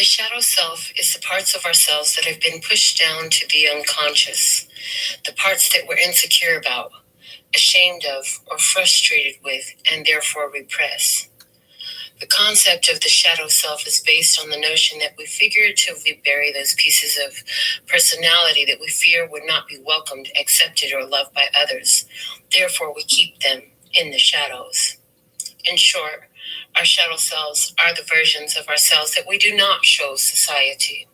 shadow self is the parts of ourselves that have been pushed down to the unconscious, the parts that we're insecure about, ashamed of, or frustrated with, and therefore repress. The concept of the shadow self is based on the notion that we figuratively bury those pieces of personality that we fear would not be welcomed, accepted, or loved by others. Therefore, we keep them in the shadows. In short, our shadow selves are the versions of ourselves that we do not show society.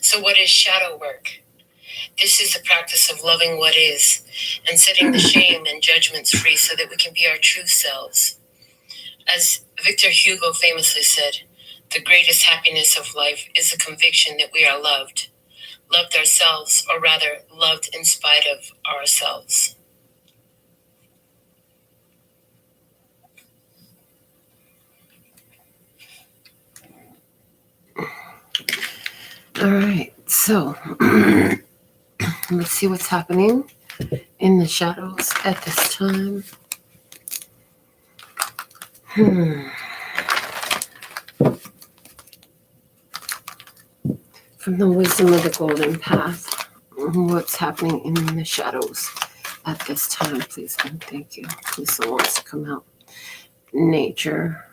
So what is shadow work? This is the practice of loving what is and setting the shame and judgments free so that we can be our true selves. As Victor Hugo famously said, the greatest happiness of life is the conviction that we are loved ourselves, or rather, loved in spite of ourselves. All right, so let's see what's happening in the shadows at this time. From the wisdom of the golden path, what's happening in the shadows at this time, please and thank you. Please, someone wants to come out. Nature.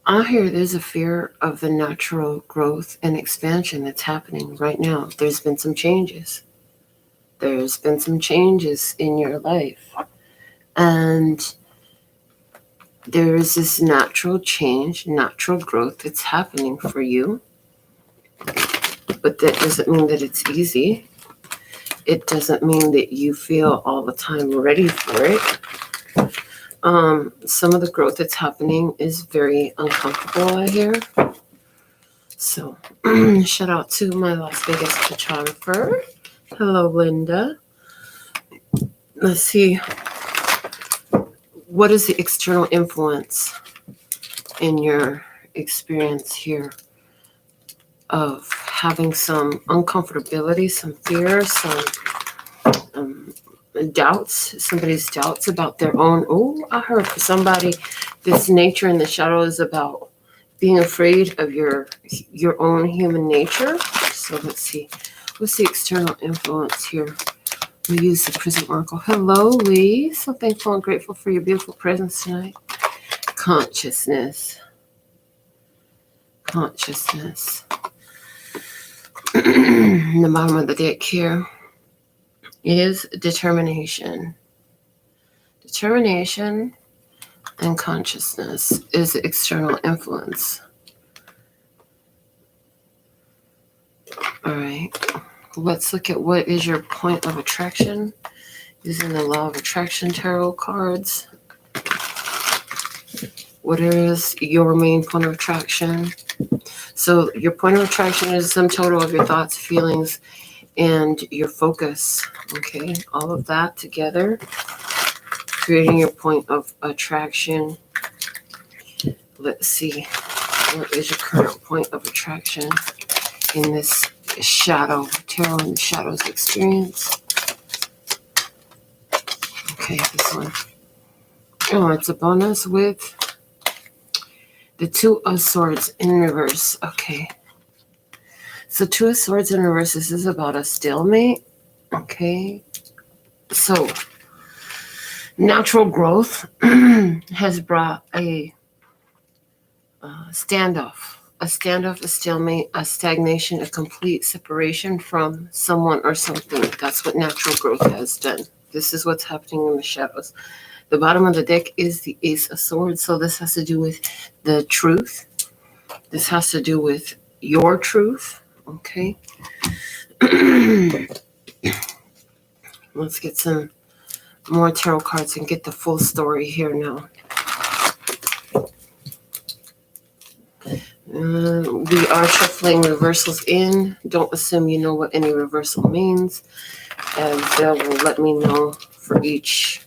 I hear there's a fear of the natural growth and expansion that's happening right now. There's been some changes. There's been some changes in your life. And there is this natural change, natural growth that's happening for you. But that doesn't mean that it's easy. It doesn't mean that you feel all the time ready for it. Some of the growth that's happening is very uncomfortable, I hear. So, shout out to my Las Vegas photographer. Hello, Linda. Let's see. What is the external influence in your experience here of having some uncomfortability, some fear, some doubts, somebody's doubts about their own. Oh, I heard for somebody, this nature in the shadow is about being afraid of your own human nature. So let's see. What's the external influence here? We use the Prism Oracle. Hello, Lee. So thankful and grateful for your beautiful presence tonight. Consciousness. Consciousness. In the bottom of the deck here is determination. Determination and consciousness is the external influence. All right. Let's look at what is your point of attraction using the Law of Attraction Tarot cards. What is your main point of attraction? So your point of attraction is the sum total of your thoughts, feelings, and your focus. Okay, all of that together, creating your point of attraction. Let's see, what is your current point of attraction in this shadow, tarot and shadows experience? Okay, this one. Oh, it's a bonus with the Two of Swords in reverse. Okay. So Two of Swords in reverse, this is about a stalemate. Okay. So natural growth has brought a standoff, a stalemate, a stagnation, a complete separation from someone or something. That's what natural growth has done. This is what's happening in the shadows. The bottom of the deck is the Ace of Swords. So this has to do with the truth. This has to do with your truth. Okay. Let's get some more tarot cards and get the full story here now. We are shuffling reversals in. Don't assume you know what any reversal means, as Zelle will let me know for each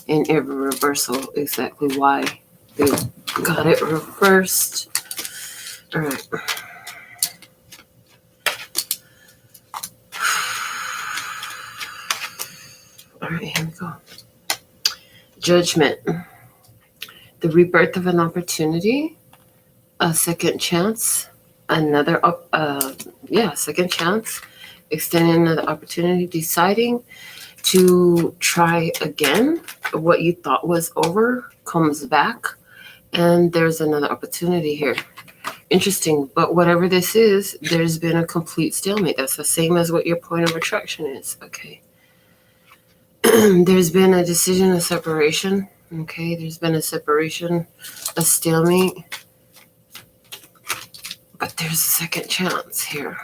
and every reversal exactly why they got it reversed. All right. All right, here we go. Judgment. The rebirth of an opportunity. A second chance. Second chance. Extending another opportunity. Deciding to try again. What you thought was over comes back. And there's another opportunity here. Interesting. But whatever this is, there's been a complete stalemate. That's the same as what your point of attraction is. Okay. There's been a decision, a separation. Okay. There's been a separation, a stalemate. But there's a second chance here.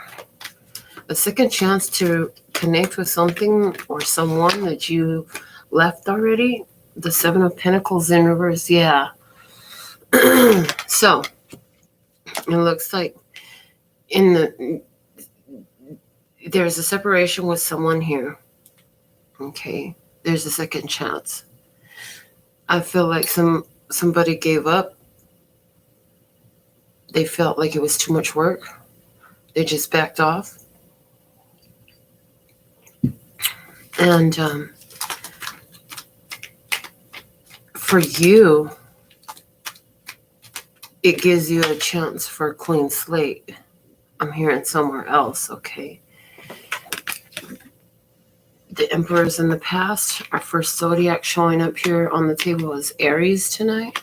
A second chance to connect with something or someone that you left already. The Seven of Pentacles in reverse. Yeah. So it looks like there's a separation with someone here. Okay. There's a second chance. I feel like somebody gave up. They felt like it was too much work. They just backed off. And for you, it gives you a chance for a clean slate. I'm hearing somewhere else, okay? The emperors in the past, our first zodiac showing up here on the table is Aries tonight.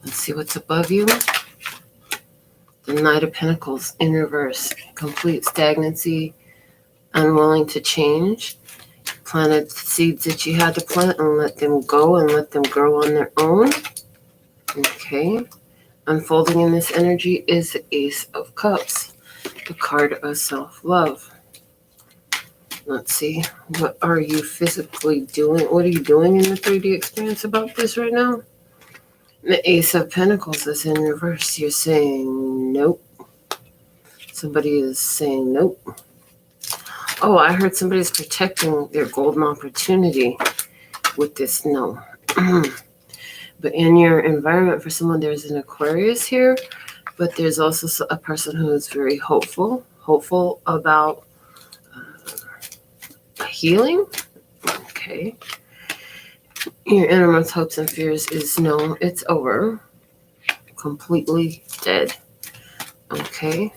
Let's see what's above you. The Knight of Pentacles in reverse. Complete stagnancy, unwilling to change. Planted seeds that you had to plant and let them go and let them grow on their own. Okay. Unfolding in this energy is the Ace of Cups, the card of self-love. Let's see. What are you physically doing? What are you doing in the 3D experience about this right now? The Ace of Pentacles is in reverse. You're saying nope. Somebody is saying nope. Oh, I heard somebody's protecting their golden opportunity with this no. But in your environment, for someone, there's an Aquarius here, but there's also a person who is very hopeful about healing. Okay. Your innermost hopes and fears is no, it's over. Completely dead. Okay.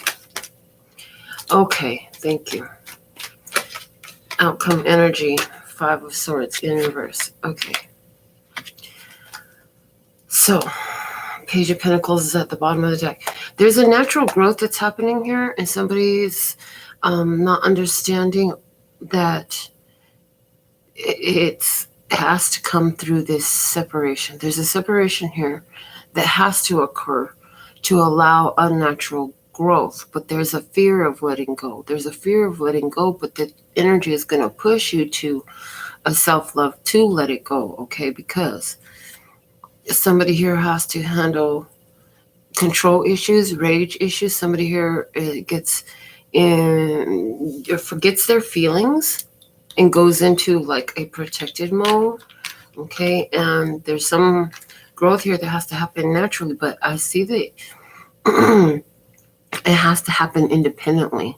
Okay, thank you. Outcome energy, 5 of Swords in reverse. Okay. So, Page of Pentacles is at the bottom of the deck. There's a natural growth that's happening here, and somebody's not understanding that it has to come through this separation. There's a separation here that has to occur to allow unnatural growth, but there's a fear of letting go. There's a fear of letting go, but the energy is going to push you to a self-love to let it go, okay? Because somebody here has to handle control issues, rage issues. Somebody here forgets their feelings and goes into like a protected mode, okay? And there's some growth here that has to happen naturally, but I see that it has to happen independently.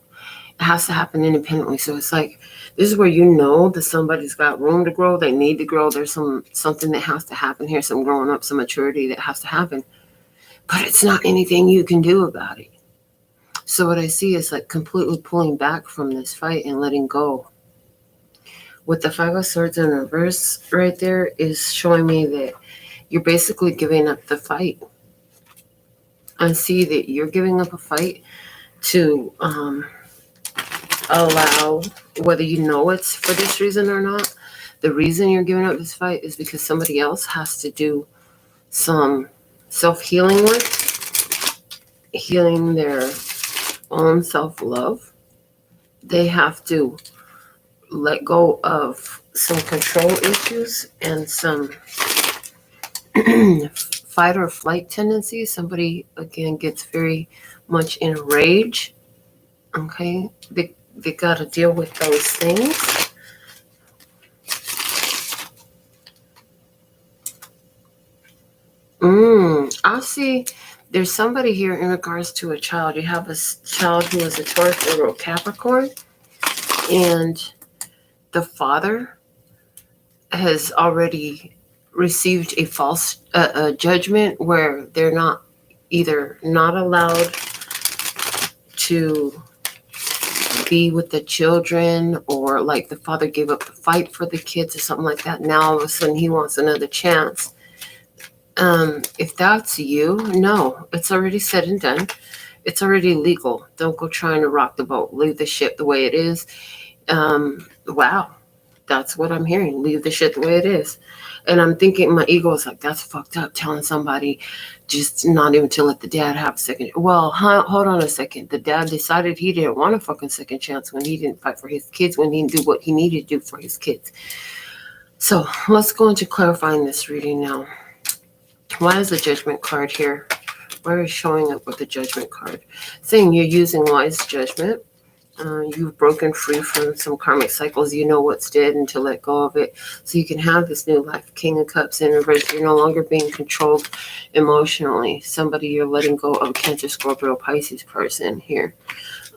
It has to happen independently. So it's like, this is where you know that somebody's got room to grow. They need to grow. There's something that has to happen here, some growing up, some maturity that has to happen. But it's not anything you can do about it. So what I see is like completely pulling back from this fight and letting go. With the 5 of Swords in reverse right there is showing me that you're basically giving up the fight. I see that you're giving up a fight to allow, whether you know it's for this reason or not, the reason you're giving up this fight is because somebody else has to do some self-healing work, healing their own self-love. They have to let go of some control issues and some fight or flight tendencies. Somebody, again, gets very much in a rage. Okay, they got to deal with those things. I see There's somebody here in regards to a child. You have a child who is a Taurus or a Capricorn, and the father has already received a false judgment where they're not allowed to be with the children, or like the father gave up the fight for the kids or something like that. Now all of a sudden he wants another chance. If that's you, no, it's already said and done. It's already legal. Don't go trying to rock the boat. Leave the shit the way it is. Wow. That's what I'm hearing. Leave the shit the way it is. And I'm thinking, my ego is like, that's fucked up, telling somebody just not even to let the dad have a second. Well, hold on a second. The dad decided he didn't want a fucking second chance when he didn't fight for his kids, when he didn't do what he needed to do for his kids. So let's go into clarifying this reading now. Why is the judgment card here? Why are you showing up with the judgment card? Saying you're using wise judgment. You've broken free from some karmic cycles. You know what's dead and to let go of it so you can have this new life. King of Cups in reverse. You're no longer being controlled emotionally. Somebody you're letting go of, Cancer, Scorpio, Pisces person here.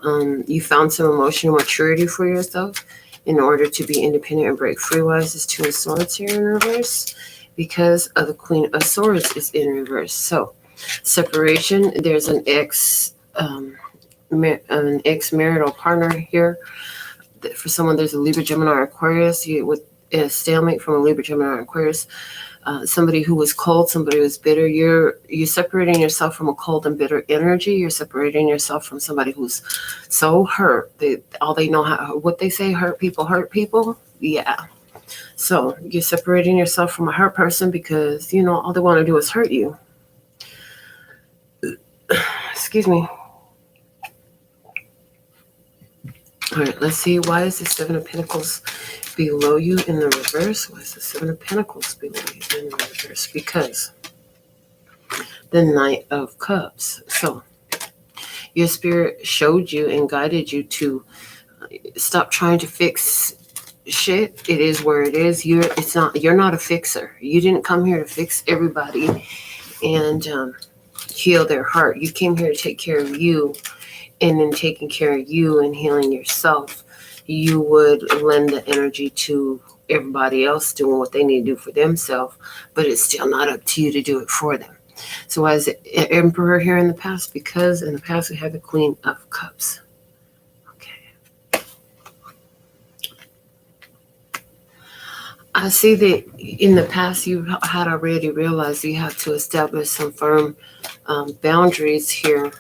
You found some emotional maturity for yourself in order to be independent and break free. Why is this Two of Swords here in reverse? Because of the Queen of Swords is in reverse. So separation. There's an ex-marital partner here. For someone, there's a Libra, Gemini, or Aquarius. With a stalemate from a Libra, Gemini, or Aquarius. Somebody who was cold, somebody who was bitter. You're separating yourself from a cold and bitter energy. You're separating yourself from somebody who's so hurt. They know what they say, hurt people. Yeah. So you're separating yourself from a hurt person because, all they want to do is hurt you. Excuse me. All right, let's see. Why is the Seven of Pentacles below you in the reverse? Why is the Seven of Pentacles below you in the reverse? Because the Knight of Cups. So your spirit showed you and guided you to stop trying to fix shit. It is where it is. You're not a fixer. You didn't come here to fix everybody and heal their heart. You came here to take care of you. And in taking care of you and healing yourself, you would lend the energy to everybody else doing what they need to do for themselves, but it's still not up to you to do it for them. So why is it Emperor here in the past? Because in the past we had the Queen of Cups. Okay. I see that in the past you had already realized you had to establish some firm boundaries here,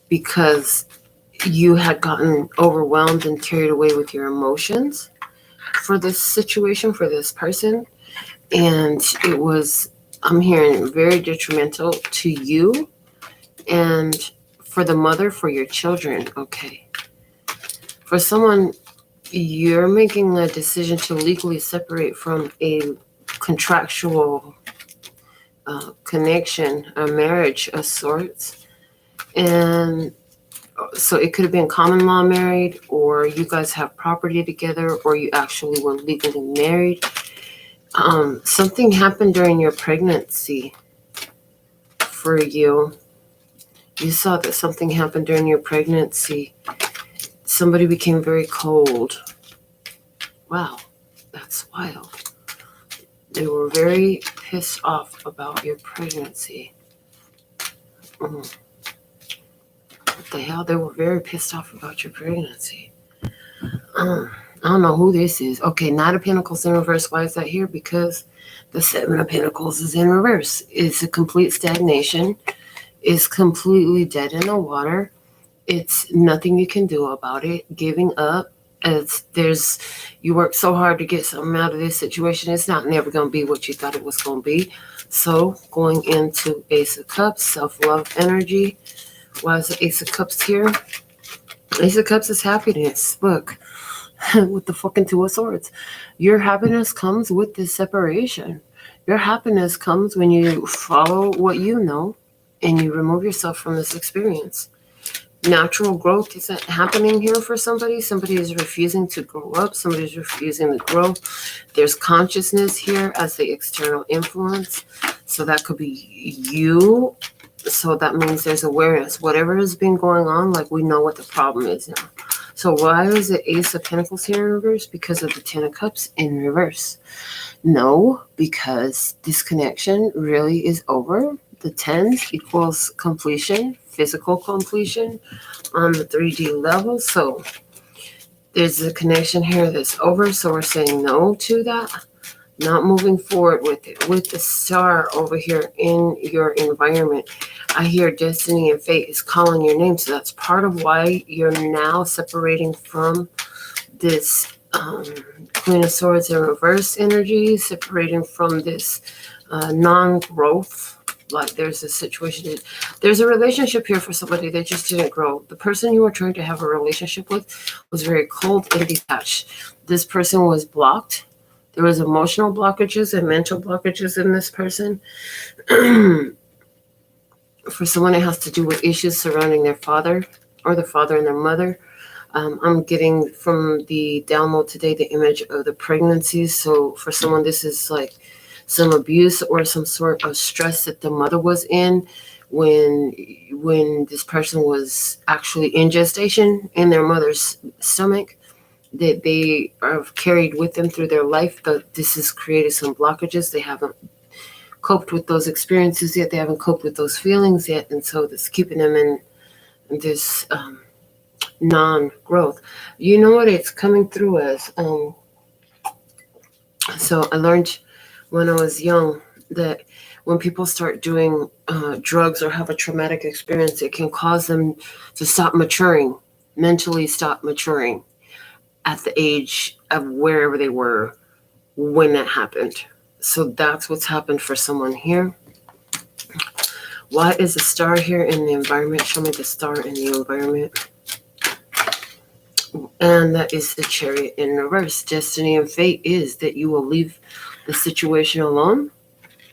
because you had gotten overwhelmed and carried away with your emotions for this situation, for this person. And it was, I'm hearing, very detrimental to you and for the mother, for your children. Okay. For someone, you're making a decision to legally separate from a contractual connection, a marriage of sorts. And so it could have been common law married, or you guys have property together, or you actually were legally married. Something happened during your pregnancy for you. You saw that something happened during your pregnancy. Somebody became very cold. Wow, that's wild. They were very pissed off about your pregnancy. What the hell? They were very pissed off about your pregnancy. I don't know who this is. Okay, Knight of Pentacles in reverse. Why is that here? Because the Seven of Pentacles is in reverse. It's a complete stagnation. It's completely dead in the water. It's nothing you can do about it. Giving up. You worked so hard to get something out of this situation. It's not never going to be what you thought it was going to be. So going into Ace of Cups, self-love energy. Why is the Ace of Cups here? Ace of Cups is happiness. Look, with the fucking Two of Swords. Your happiness comes with this separation. Your happiness comes when you follow what you know and you remove yourself from this experience. Natural growth isn't happening here for somebody. Somebody is refusing to grow up. Somebody is refusing to grow. There's consciousness here as the external influence. So that could be you So that means there's awareness. Whatever has been going on, like we know what the problem is now. So why is the Ace of Pentacles here in reverse? Because of the Ten of Cups in reverse. No, because this connection really is over. The tens equals completion, physical completion on the 3D level. So there's a connection here that's over. So we're saying no to that. Not moving forward with it. With the star over here in your environment, I hear destiny and fate is calling your name. So that's part of why you're now separating from this Queen of Swords in reverse energy, separating from this non-growth. Like there's a situation, there's a relationship here for somebody that just didn't grow. The person you were trying to have a relationship with was very cold and detached. This person was blocked. There was emotional blockages and mental blockages in this person. For someone, it has to do with issues surrounding their father or the father and their mother. I'm getting from the download today the image of the pregnancies. So for someone, this is like some abuse or some sort of stress that the mother was in when this person was actually in gestation in their mother's stomach, that they have carried with them through their life. But this has created some blockages. They haven't coped with those experiences yet. They haven't coped with those feelings yet. And so it's keeping them in this non-growth. You know what it's coming through as? So I learned when I was young that when people start doing drugs or have a traumatic experience, it can cause them to stop maturing, mentally stop maturing at the age of wherever they were when that happened. So that's what's happened for someone here. Why is the star here in the environment? Show me the star in the environment. And that is the Chariot in reverse. Destiny and fate is that you will leave the situation alone,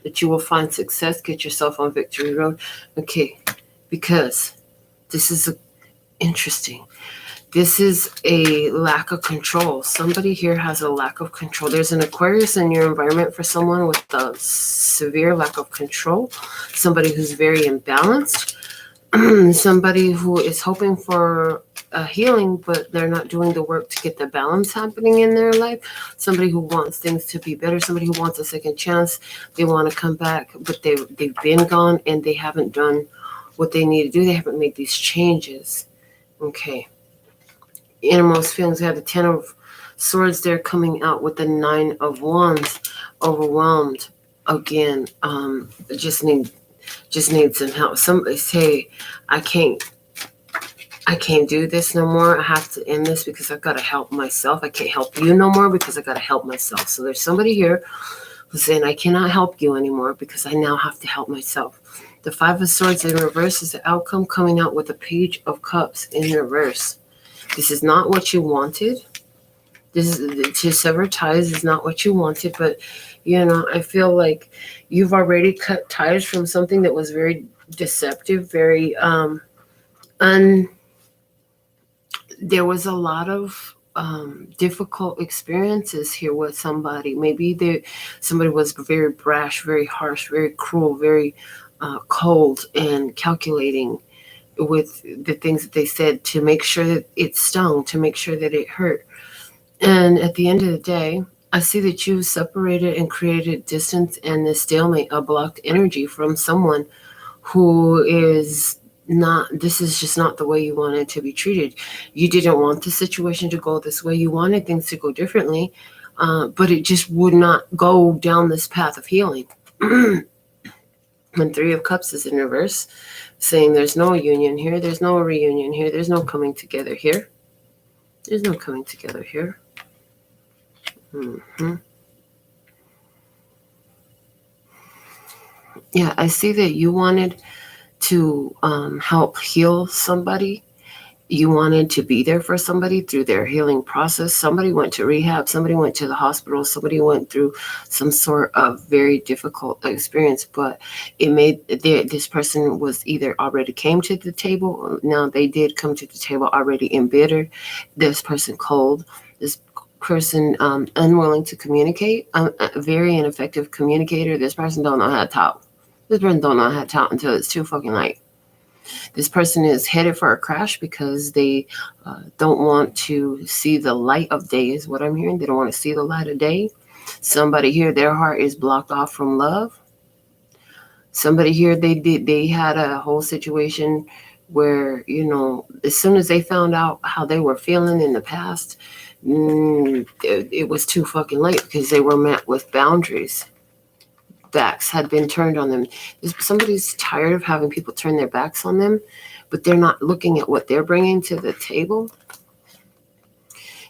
that you will find success, get yourself on victory road. Okay, because this is interesting. This is a lack of control. Somebody here has a lack of control. There's an Aquarius in your environment for someone with a severe lack of control. Somebody who's very imbalanced. Somebody who is hoping for a healing, but they're not doing the work to get the balance happening in their life. Somebody who wants things to be better. Somebody who wants a second chance. They want to come back, but they've been gone and they haven't done what they need to do. They haven't made these changes. Okay. Innermost feelings. We have the Ten of Swords there coming out with the Nine of Wands. Overwhelmed again. Just need some help. Somebody say, I can't do this no more. I have to end this because I've got to help myself. I can't help you no more because I got to help myself. So there's somebody here who's saying, I cannot help you anymore because I now have to help myself. The Five of Swords in reverse is the outcome, coming out with the Page of Cups in reverse. This is not what you wanted. This is to sever ties is not what you wanted, but I feel like you've already cut ties from something that was very deceptive, very there was a lot of difficult experiences here with somebody. Maybe somebody was very brash, very harsh, very cruel, very cold and calculating with the things that they said to make sure that it stung, to make sure that it hurt. And at the end of the day, I see that you separated and created distance and the stalemate, a blocked energy from someone who is not, this is just not the way you wanted to be treated. You didn't want the situation to go this way. You wanted things to go differently, but it just would not go down this path of healing. When Three of Cups is in reverse, saying there's no union here, there's no reunion here, there's no coming together here. There's no coming together here. Yeah, I see that you wanted to help heal somebody. You wanted to be there for somebody through their healing process. Somebody went to rehab. Somebody went to the hospital. Somebody went through some sort of very difficult experience. But it made this person was either already came to the table. Now they did come to the table already embittered. This person cold. This person unwilling to communicate. A very ineffective communicator. This person don't know how to talk. This person don't know how to talk until it's too fucking late. This person is headed for a crash because they don't want to see the light of day, is what I'm hearing. They don't want to see the light of day. Somebody here, their heart is blocked off from love. Somebody here, they had a whole situation where, as soon as they found out how they were feeling in the past, it was too fucking late because they were met with boundaries. Backs had been turned on them. Somebody's tired of having people turn their backs on them, but they're not looking at what they're bringing to the table.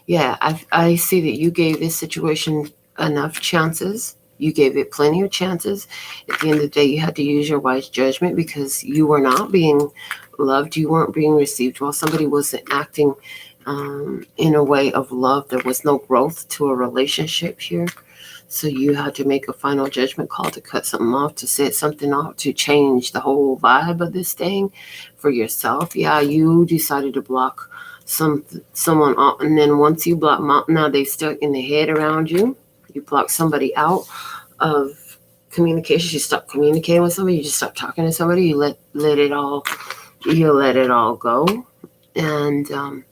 Yeah, I see that you gave this situation enough chances. You gave it plenty of chances. At the end of the day, you had to use your wise judgment because you were not being loved. You weren't being received. While somebody wasn't acting in a way of love, there was no growth to a relationship here. So you had to make a final judgment call to cut something off, to set something off, to change the whole vibe of this thing for yourself. Yeah, you decided to block someone off. And then once you block them out, now they stuck in the head around you. You block somebody out of communication. You stop communicating with somebody. You just stop talking to somebody. You let it all go. And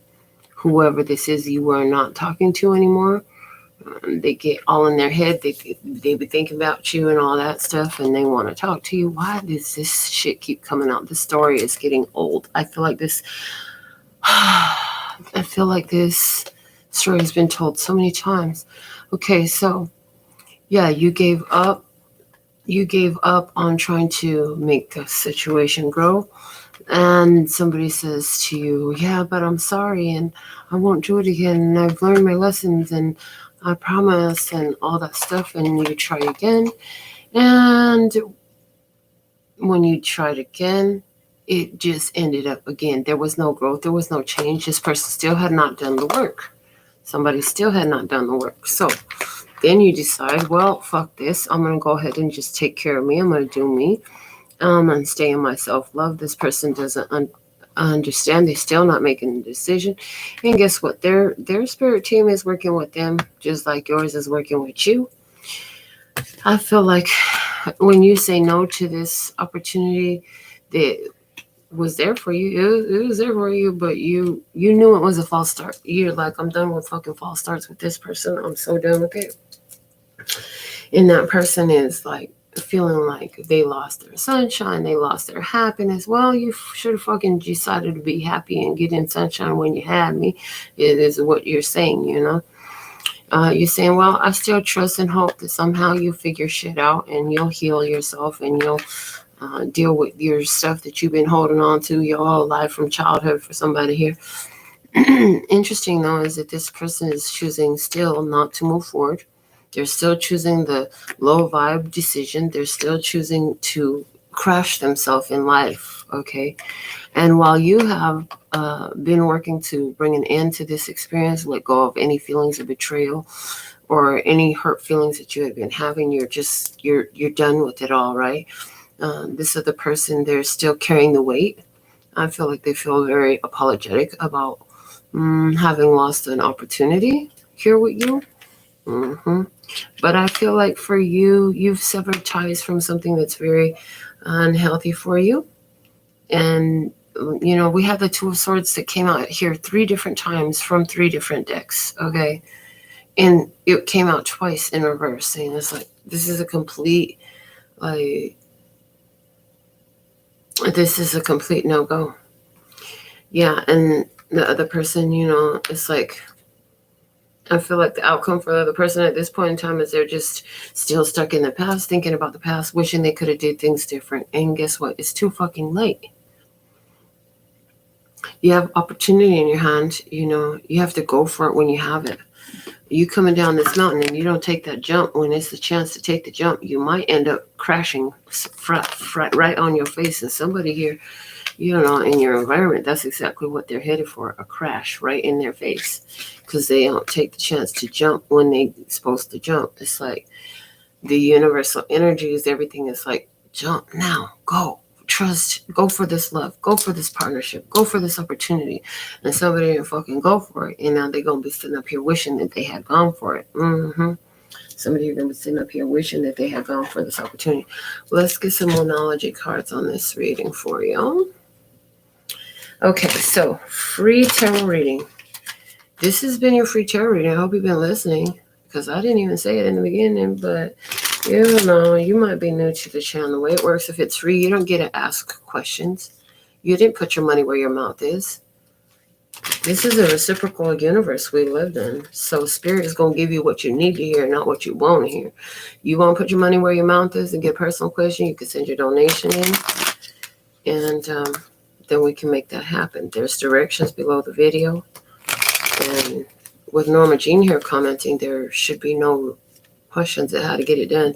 whoever this is you are not talking to anymore, they get all in their head. They be thinking about you and all that stuff, and they want to talk to you. Why does this shit keep coming out? This story is getting old. I feel like this story has been told so many times. Okay, so yeah, you gave up. You gave up on trying to make the situation grow. And somebody says to you, yeah, but I'm sorry, and I won't do it again, and I've learned my lessons, and I promise, and all that stuff. And you try again. And when you tried again, it just ended up again. There was no growth. There was no change. This person still had not done the work. Somebody still had not done the work. So then you decide, well, fuck this. I'm going to go ahead and just take care of me. I'm going to do me. And stay in my self-love. This person doesn't understand. They're still not making a decision. And guess what? Their spirit team is working with them just like yours is working with you. I feel like when you say no to this opportunity that was there for you, it was there for you, but you knew it was a false start. You're like, I'm done with fucking false starts with this person. I'm so done with it. And that person is like, feeling like they lost their sunshine, they lost their happiness. Well, you should have fucking decided to be happy and get in sunshine when you had me. It is what you're saying, You're saying, well, I still trust and hope that somehow you'll figure shit out and you'll heal yourself and you'll deal with your stuff that you've been holding on to your whole life from childhood. For somebody here. Interesting, though, is that this person is choosing still not to move forward. They're still choosing the low vibe decision. They're still choosing to crash themselves in life, okay? And while you have been working to bring an end to this experience, let go of any feelings of betrayal or any hurt feelings that you have been having, you're done with it all, right? This other person, they're still carrying the weight. I feel like they feel very apologetic about having lost an opportunity here with you. But I feel like for you, you've severed ties from something that's very unhealthy for you. And, we have the Two of Swords that came out here 3 different times from 3 different decks, okay? And it came out twice in reverse, saying it's like, this is a complete no-go. Yeah, and the other person, it's like, I feel like the outcome for the other person at this point in time is they're just still stuck in the past, thinking about the past, wishing they could have did things different. And guess what? It's too fucking late. You have opportunity in your hand. You have to go for it when you have it. You coming down this mountain and you don't take that jump when it's the chance to take the jump, you might end up crashing right on your face. And somebody here, in your environment, that's exactly what they're headed for, a crash right in their face, because they don't take the chance to jump when they're supposed to jump. It's like the universal energies, everything is like, jump now, go, trust, go for this love, go for this partnership, go for this opportunity. And somebody didn't fucking go for it, and now they're going to be sitting up here wishing that they had gone for it. Some of you are going to be sitting up here wishing that they had gone for this opportunity. Let's get some Moonology cards on this reading for you. Okay, so free tarot reading. This has been your free tarot reading. I hope you've been listening, because I didn't even say it in the beginning, but you know, you might be new to the channel. The way it works, if it's free, you don't get to ask questions. You didn't put your money where your mouth is. This is a reciprocal universe we live in. So Spirit is going to give you what you need to hear, not what you want to hear. You want to put your money where your mouth is and get a personal question, you can send your donation in. And then we can make that happen. There's directions below the video. And with Norma Jean here commenting, there should be no questions at how to get it done,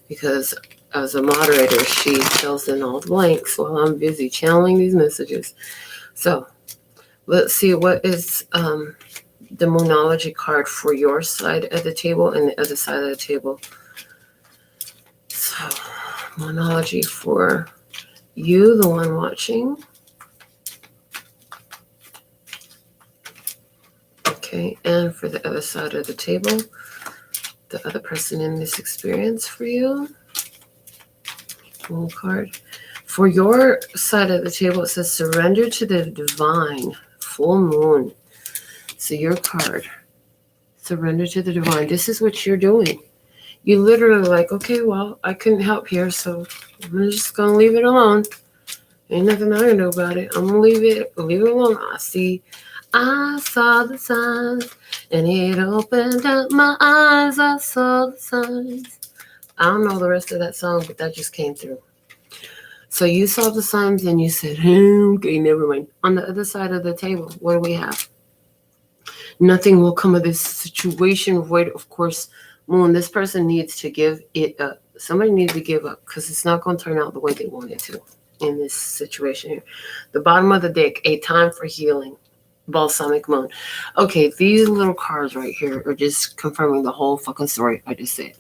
because as a moderator, she fills in all the blanks while I'm busy channeling these messages. So let's see, what is the Moonology card for your side of the table and the other side of the table. So Moonology for you, the one watching. Okay, and for the other side of the table, the other person in this experience for you. One card. For your side of the table, it says surrender to the divine, full moon. So your card, surrender to the divine. This is what you're doing. You literally like, okay, well, I couldn't help here, so I'm just going to leave it alone. Ain't nothing I can do about it. I'm going to leave it alone. I saw the signs, and it opened up my eyes. I saw the signs. I don't know the rest of that song, but that just came through. So you saw the signs and you said, okay, never mind. On the other side of the table, what do we have? Nothing will come of this situation. Void, of course, Moon, this person needs to give it up. Somebody needs to give up, because it's not going to turn out the way they want it to in this situation here. The bottom of the deck, a time for healing. Balsamic Moon. Okay, these little cards right here are just confirming the whole fucking story I just said.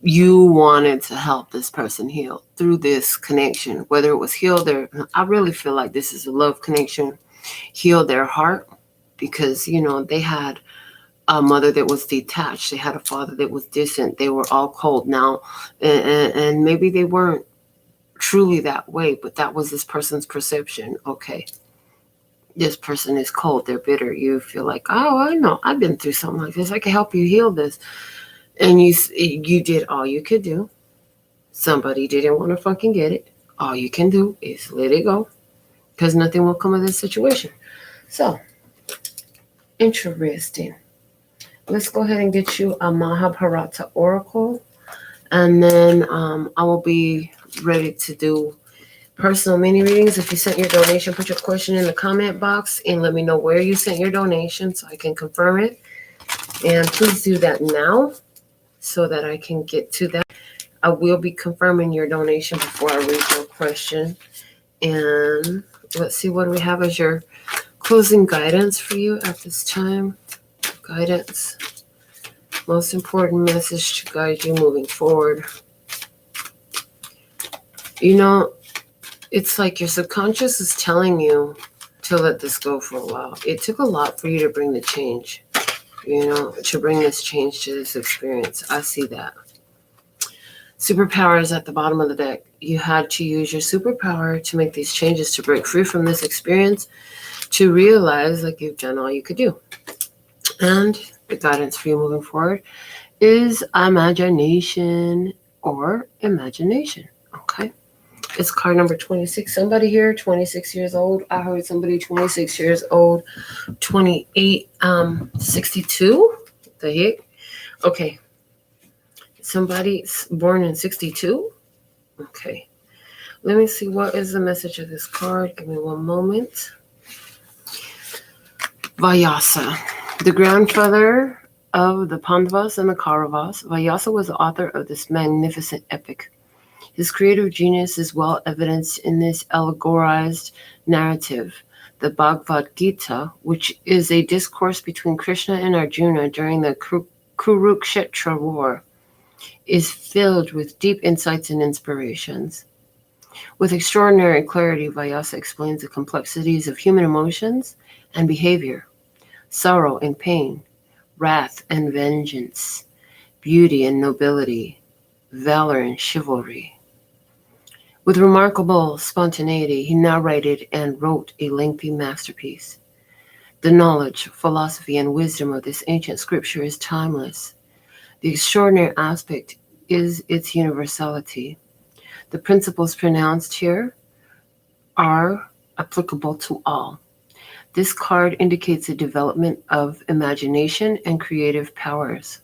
You wanted to help this person heal through this connection, whether it was heal their, I really feel like this is a love connection, heal their heart, because, you know, they had a mother that was detached. They had a father that was distant. They were all cold now. And maybe they weren't truly that way, but that was this person's perception. Okay. This person is cold, they're bitter. You feel like, oh, I know, I've been through something like this. I can help you heal this. And you did all you could do. Somebody didn't want to fucking get it. All you can do is let it go, because nothing will come of this situation. So, interesting. Let's go ahead and get you a Mahabharata Oracle. And then I will be ready to do personal mini readings. If you sent your donation, put your question in the comment box and let me know where you sent your donation so I can confirm it. And please do that now so that I can get to that. I will be confirming your donation before I read your question. And let's see, what do we have as your closing guidance for you at this time? Guidance. Most important message to guide you moving forward. You know, it's like your subconscious is telling you to let this go for a while. It took a lot for you to bring the change, you know, to bring this change to this experience. I see that. Superpower is at the bottom of the deck. You had to use your superpower to make these changes, to break free from this experience, to realize like you've done all you could do. And the guidance for you moving forward is imagination or imagination. Okay. It's card number 26. Somebody here, 26 years old. I heard somebody 26 years old, 28, 62. The heck? Okay. Somebody born in 62. Okay. Let me see, what is the message of this card. Give me one moment. Vyasa, the grandfather of the Pandavas and the Kauravas. Vyasa was the author of this magnificent epic. His creative genius is well evidenced in this allegorized narrative. The Bhagavad Gita, which is a discourse between Krishna and Arjuna during the Kurukshetra war, is filled with deep insights and inspirations. With extraordinary clarity, Vyasa explains the complexities of human emotions and behavior, sorrow and pain, wrath and vengeance, beauty and nobility, valor and chivalry. With remarkable spontaneity, he narrated and wrote a lengthy masterpiece. The knowledge, philosophy, and wisdom of this ancient scripture is timeless. The extraordinary aspect is its universality. The principles pronounced here are applicable to all. This card indicates a development of imagination and creative powers.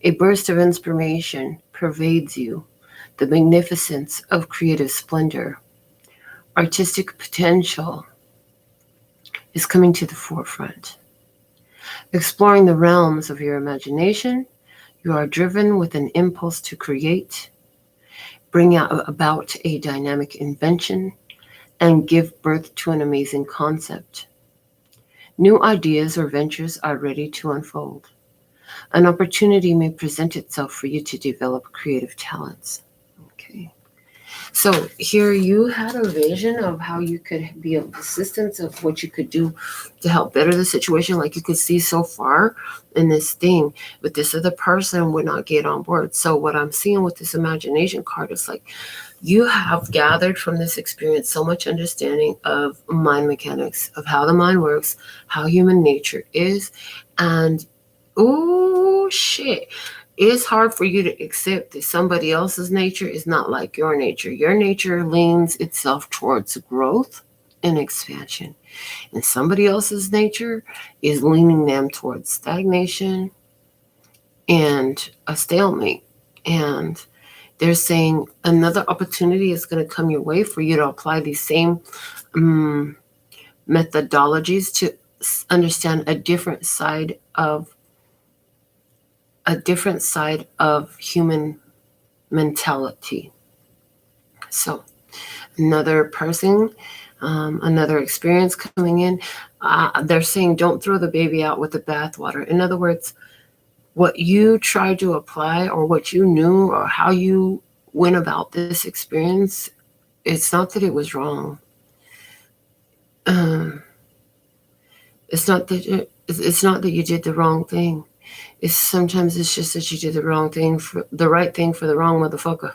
A burst of inspiration pervades you, the magnificence of creative splendor. Artistic potential is coming to the forefront. Exploring the realms of your imagination, you are driven with an impulse to create, bring about a dynamic invention, and give birth to an amazing concept. New ideas or ventures are ready to unfold. An opportunity may present itself for you to develop creative talents. Okay. So here you had a vision of how you could be of assistance, of what you could do to help better the situation. Like you could see so far in this thing, but this other person would not get on board. So what I'm seeing with this imagination card is like, you have gathered from this experience so much understanding of mind mechanics, of how the mind works, how human nature is, and oh shit, it's hard for you to accept that somebody else's nature is not like your nature. Your nature leans itself towards growth and expansion, and somebody else's nature is leaning them towards stagnation and a stalemate. And they're saying another opportunity is going to come your way for you to apply these same methodologies to understand a different side of human mentality. So another person, another experience coming in, they're saying don't throw the baby out with the bathwater. In other words, what you tried to apply or what you knew or how you went about this experience, it's not that it was wrong. It's not that you did the wrong thing. Sometimes it's just that you did the wrong thing for the right thing for the wrong motherfucker.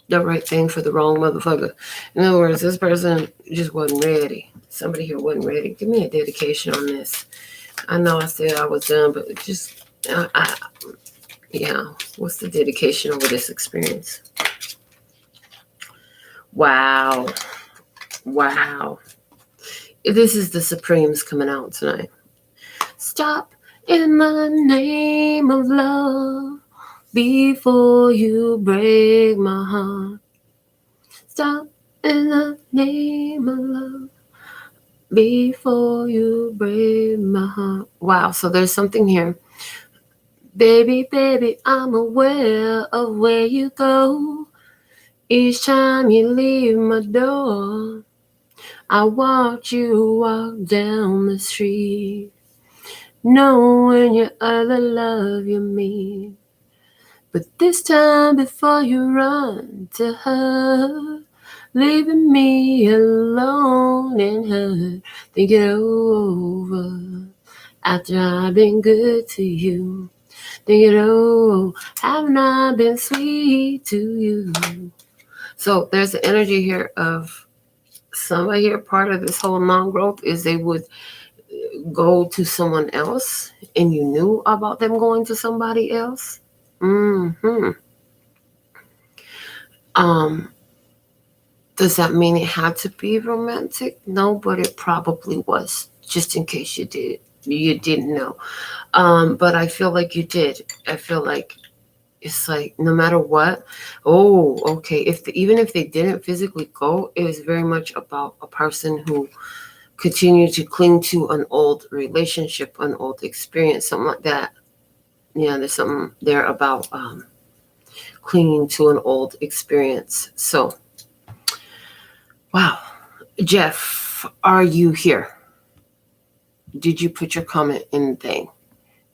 The right thing for the wrong motherfucker. In other words, this person just wasn't ready. Somebody here wasn't ready. Give me a dedication on this. I know I said I was done, but just, what's the dedication over this experience? Wow. This is the Supremes coming out tonight. Stop in the name of love before you break my heart. Stop in the name of love before you break my heart. Wow, so there's something here. Baby, I'm aware of where you go. Each time you leave my door, I watch you walk down the street, knowing you're other love you meet. But this time before you run to her, leaving me alone and hurt, think it over. After I've been good to you, think it over. Haven't I been sweet to you? So there's the energy here of somebody here. Part of this whole non-growth is they would go to someone else and you knew about them going to somebody else. Does that mean it had to be romantic? No, but it probably was, just in case you didn't know. But I feel like you did. I feel like it's like no matter what. Oh, okay. Even if they didn't physically go, it was very much about a person who continued to cling to an old relationship, an old experience, something like that. Yeah, there's something there about clinging to an old experience. So, wow. Jeff, are you here? Did you put your comment in the thing?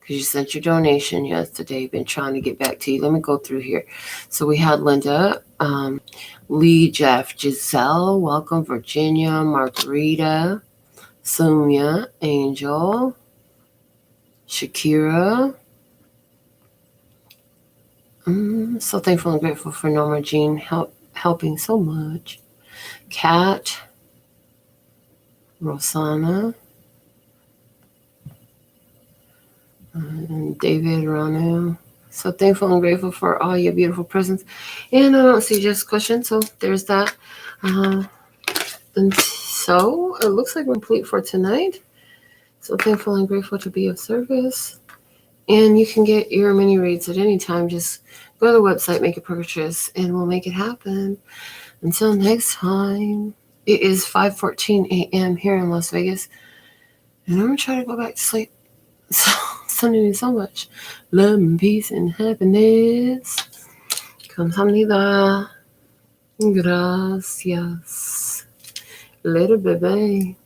Because you sent your donation yesterday. Been trying to get back to you. Let me go through here. So we had Linda, Lee, Jeff, Giselle, welcome, Virginia, Margarita, Sumya, Angel, Shakira, So thankful and grateful for Norma Jean helping so much. Kat, Rosanna, and David, Ranu. So thankful and grateful for all your beautiful presents. And I don't see just questions, so there's that. And so it looks like we're complete for tonight. So thankful and grateful to be of service. And you can get your mini reads at any time. Just go to the website, make a purchase, and we'll make it happen. Until next time, it is 5:14 a.m. here in Las Vegas. And I'm going to try to go back to sleep. So, sending you so much love and peace and happiness. Kamsahamnida. Gracias. Later, baby.